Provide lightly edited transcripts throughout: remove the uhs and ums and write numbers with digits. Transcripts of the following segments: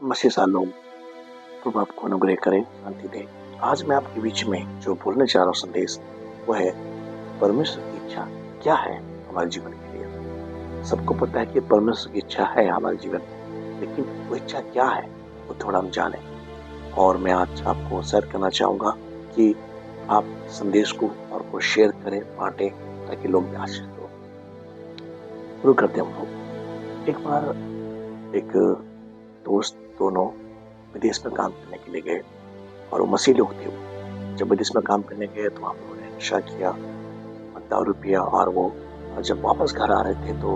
मसीह लोग प्रभु आपको अनुग्रह करे, शांति दे। आज मैं आपके बीच में जो बोलने जा रहा हूँ संदेश वो है परमेश्वर की इच्छा क्या है हमारे जीवन के लिए। सबको पता है कि परमेश्वर की इच्छा है हमारे जीवन में, लेकिन वो इच्छा क्या है वो थोड़ा हम जाने। और मैं आज आपको शेयर करना चाहूँगा कि आप संदेश को और को शेयर करें, बांटें, ताकि लोग भी आशीषित हो। शुरू करते हैं हम लोग। एक बार एक दोस्त दोनों विदेश में काम करने के लिए गए और वो मसीह लोग थे। वो जब विदेश में काम करने गए तो हम लोगों ने नशा किया, दारू पिया, और वो जब वापस घर आ रहे थे तो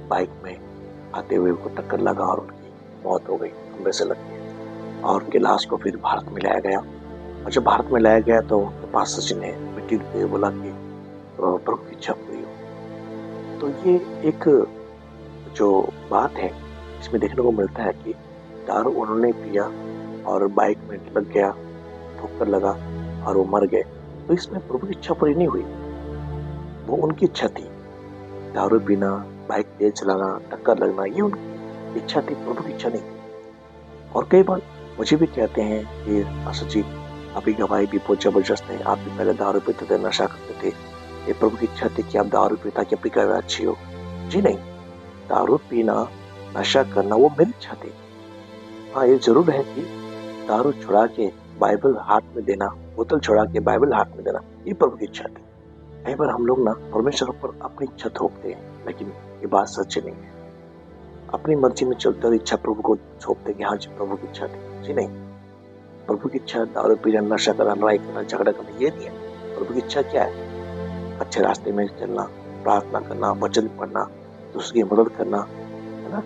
बाइक में आते हुए उनको टक्कर लगा और उनकी मौत हो गई, खंबे से लग गई। और उनके लाश को फिर भारत में लाया गया। और जब भारत में लाया गया तो पास्टर जी ने मिट्टी देते हुए बोला कि प्रभु की इच्छा पूरी हो। तो ये एक जो बात है इसमें देखने को मिलता है कि दारू उन्होंने पिया और बाइक में लग गया, ठोकर लगा और वो मर गए। तो इसमें प्रभु की इच्छा पूरी नहीं हुई, वो उनकी इच्छा थी। दारू पीना, बाइक तेज चलाना, टक्कर लगना, ये उनकी इच्छा थी, प्रभु की इच्छा नहीं थी। और कई बार मुझे भी कहते हैं कि आशा जी आपकी गवाही भी बहुत जबरदस्त है, आप भी पहले दारू पीते थे, नशा करते थे, ये प्रभु की इच्छा थी कि आप दारू पीता कि आपकी गवाही अच्छी हो। जी नहीं, दारू पीना, नशा करना वो मेरी इच्छा थी। हाँ, ये जरूर है कि दारू छुड़ा के बाइबल हाथ में देना, बोतल छुड़ा के बाइबल हाथ में देना, ये प्रभु की इच्छा थी। कई बार हम लोग ना परमेश्वर पर अपनी इच्छा थोपते हैं, लेकिन ये बात सच नहीं है। अपनी मर्जी में चलते हुए इच्छा प्रभु को थोपते हैं कि हाँ जी प्रभु की इच्छा थी। जी नहीं, प्रभु की इच्छा दारू पीना, नशा करना, लड़ाई करना, झगड़ा करना ये नहीं है। प्रभु की इच्छा क्या है? अच्छे रास्ते में चलना, प्रार्थना करना, वचन पढ़ना, दूसरी की मदद करना, है ना,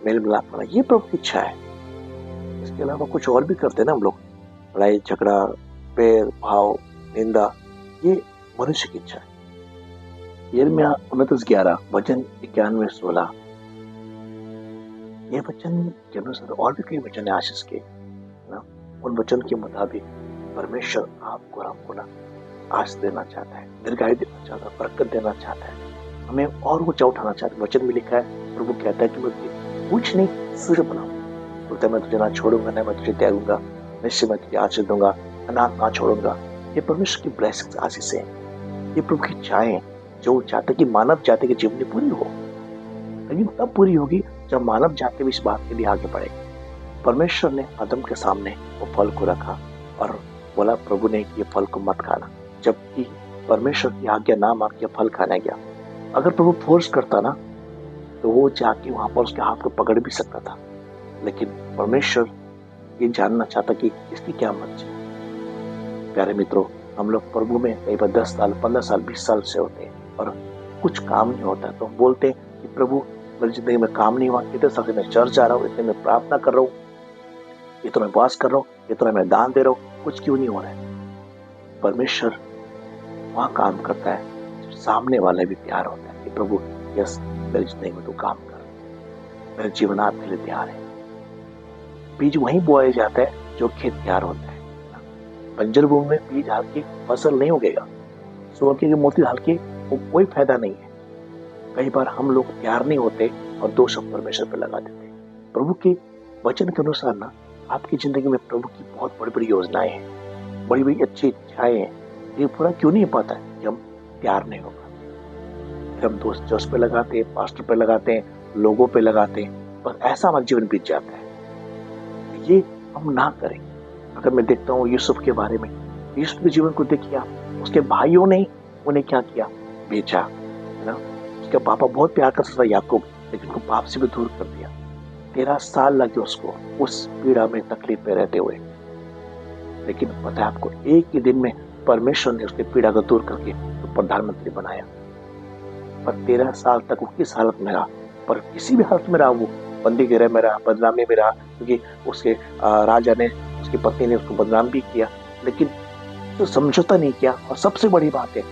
मेल मिलाप करना, ये प्रभु की इच्छा है। इसके अलावा कुछ और भी करते हैं ना हम लोग, लड़ाई झगड़ा, पैर भाव, निंदा, ये मनुष्य की इच्छा है। यिर्मयाह 29:11, वचन 91:16, ये वचन के अनुसार और भी कई वचन है आशीष के ना। उन वचन के मुताबिक परमेश्वर आपको और हमको ना आशीष देना चाहता है, दीर्घायु देना चाहता है, बरकत देना चाहता है, हमें और ऊंचा उठाना चाहता है। वचन में लिखा है, प्रभु कहता है कि मैं कुछ नहीं सिर बनाऊं, बोलता मैं तुझे ना छोड़ूंगा, ना मैं तुझे त्यागूंगा, निश्चय मैं तुझे आशीष दूंगा, अनाथ ना छोड़ूंगा। ये परमेश्वर की ब्लेसिंग्स, आशीष है। ये प्रभु की इच्छाएं जो चाहते कि मानव जाति की जीवनी पूरी हो, लेकिन तब पूरी होगी जब मानव जाति भी इस बात के लिए आगे बढ़े। परमेश्वर ने आदम के सामने वो फल को रखा और बोला प्रभु ने ये फल को मत खाना, जबकि परमेश्वर की आज्ञा ना मान के फल खाने गया। अगर प्रभु फोर्स करता ना तो वो जाके वहां पर उसके हाथ को पकड़ भी सकता था, लेकिन परमेश्वर ये जानना चाहता कि इसकी क्या मर्जी। प्यारे मित्रों, हम लोग प्रभु में कई बार 10 साल, 15 साल, 20 साल से होते हैं और कुछ काम नहीं होता, तो हम बोलते हैं कि प्रभु मेरी जिंदगी में काम नहीं हुआ, इतने साल से मैं चर्च जा रहा हूँ, इतने मैं प्रार्थना कर रहा हूँ, इतना मैं उपवास कर रहा हूँ, इतना मैं दान दे रहा हूँ, कुछ क्यों नहीं हो रहा है। परमेश्वर वहां काम करता है, सामने वाले भी तैयार होता है कि प्रभु यस मेरी जिंदगी में तू काम कर, मेरे जीवन आपके लिए तैयार है। बीज वहीं बोया जाता है जो खेत तैयार होता है। बंजर भूमि में बीज डाल के फसल नहीं उगेगा, सुअर के मोती डाल के वो कोई फायदा नहीं है। कई बार हम लोग तैयार नहीं होते और दोष परमेश्वर पे लगा देते। प्रभु के वचन के अनुसार ना आपकी जिंदगी में प्रभु की बहुत बड़ी बड़ी योजनाएं हैं, बड़ी बड़ी अच्छी इच्छाएं हैं। ये पूरा क्यों नहीं पाता है कि हम तैयार नहीं हो पाते। हम दोस्त जस पे लगाते हैं, पास्टर पे लगाते हैं, लोगों पे लगाते हैं, पर ऐसा हमारा जीवन बीत जाता है। ये हम ना करें। अगर मैं देखता हूँ यूसुफ के बारे में, यूसुफ के जीवन को देखिए आप, उसके भाइयों ने उन्हें क्या किया, बेचा, है ना। उसका पापा बहुत प्यार करता था याकूब, लेकिन उसको पाप से भी दूर कर दिया। 13 साल लगे उसको उस पीड़ा में, तकलीफ में रहते हुए, लेकिन पता है आपको, एक ही दिन में परमेश्वर ने उसके पीड़ा को दूर करके तो प्रधानमंत्री बनाया। पर 13 साल तक वो किस हालत में रहा, पर किसी भी हालत में रहा, वो बंदी गृह में रहा, बदनामी में रहा, क्योंकि उसके राजा ने, उसकी पत्नी ने उसको बदनाम भी किया, लेकिन तो समझौता नहीं किया। और सबसे बड़ी बात है,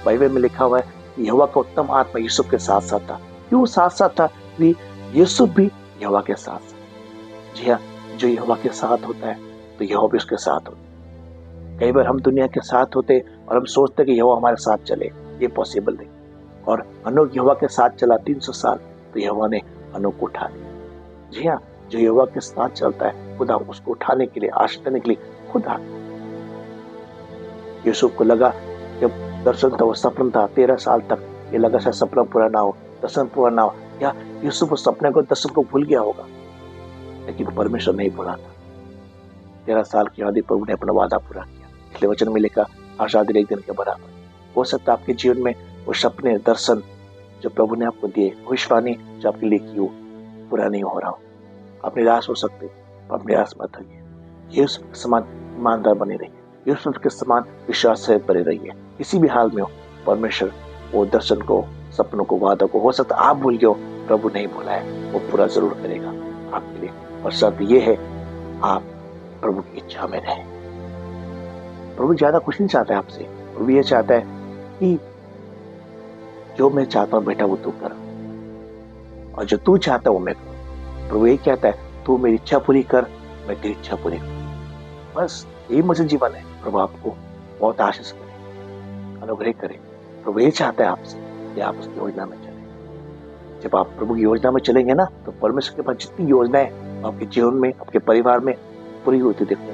बाइबल में लिखा हुआ है कि यहोवा का उत्तम आत्मा यूसुफ के साथ साथ था। क्यों साथ साथ था? कि यूसुफ भी यहोवा के साथ साथ। जी हाँ, जो यहोवा के साथ होता है तो यहोवा भी उसके साथ होता है। कई बार हम दुनिया के साथ होते और हम सोचते कि यहोवा हमारे साथ चले, ये पॉसिबल नहीं। और हनोक यहोवा के साथ चला 300 साल, तो यहोवा ने हनोक को उठा लिया। जी हाँ, जो यहोवा के साथ चलता है खुदा उसको उठाने के लिए, आशीष देने के लिए खुद आ। यूसुफ को लगा जब दर्शन था वो सपना था 13 साल तक, ये लगा शायद सपना पूरा ना हो, दर्शन पूरा ना हो, या यूसुफ उस सपने को दर्शन को भूल गया होगा, लेकिन परमेश्वर नहीं भूला था। 13 साल की आदि प्रभु ने अपना वादा पूरा किया, इसलिए वचन में लिखा आशा दिन एक दिन के बराबर। हो सकता है आपके जीवन में वो सपने, दर्शन जो प्रभु ने आपको दिए, भविष्यवाणी जो आपके लिए की हो, पूरा नहीं हो रहा हो, आप निराश हो सकते, आप निराश मत होइए। यूसुफ के समान ईमानदार बने रहिए, यूसुफ के समान विश्वास से बने रहिए। किसी भी हाल में हो, परमेश्वर वो दर्शन को, सपनों को, वादा को, हो सकता आप भूल गए हो, प्रभु नहीं भूला है, वो पूरा जरूर करेगा आपके लिए। और शर्त ये है आप प्रभु की इच्छा में रहें। प्रभु ज्यादा कुछ नहीं चाहता है आपसे, प्रभु ये चाहता है कि जो मैं चाहता हूँ बेटा वो तू कर, और जो तू चाहता है वो मैं करूँ। प्रभु ये कहता है तू मेरी इच्छा पूरी कर, मैं तेरी इच्छा पूरी करूँ। बस यही मुझे जीवन है। प्रभु आपको बहुत आशीष करे, अनुग्रह करे। प्रभु ये चाहता है आपसे कि आप उसकी योजना में चलें। जब आप प्रभु की योजना में चलेंगे ना, तो परमेश्वर के पास जितनी योजनाएं आपके जीवन में, आपके परिवार में पूरी होती देखने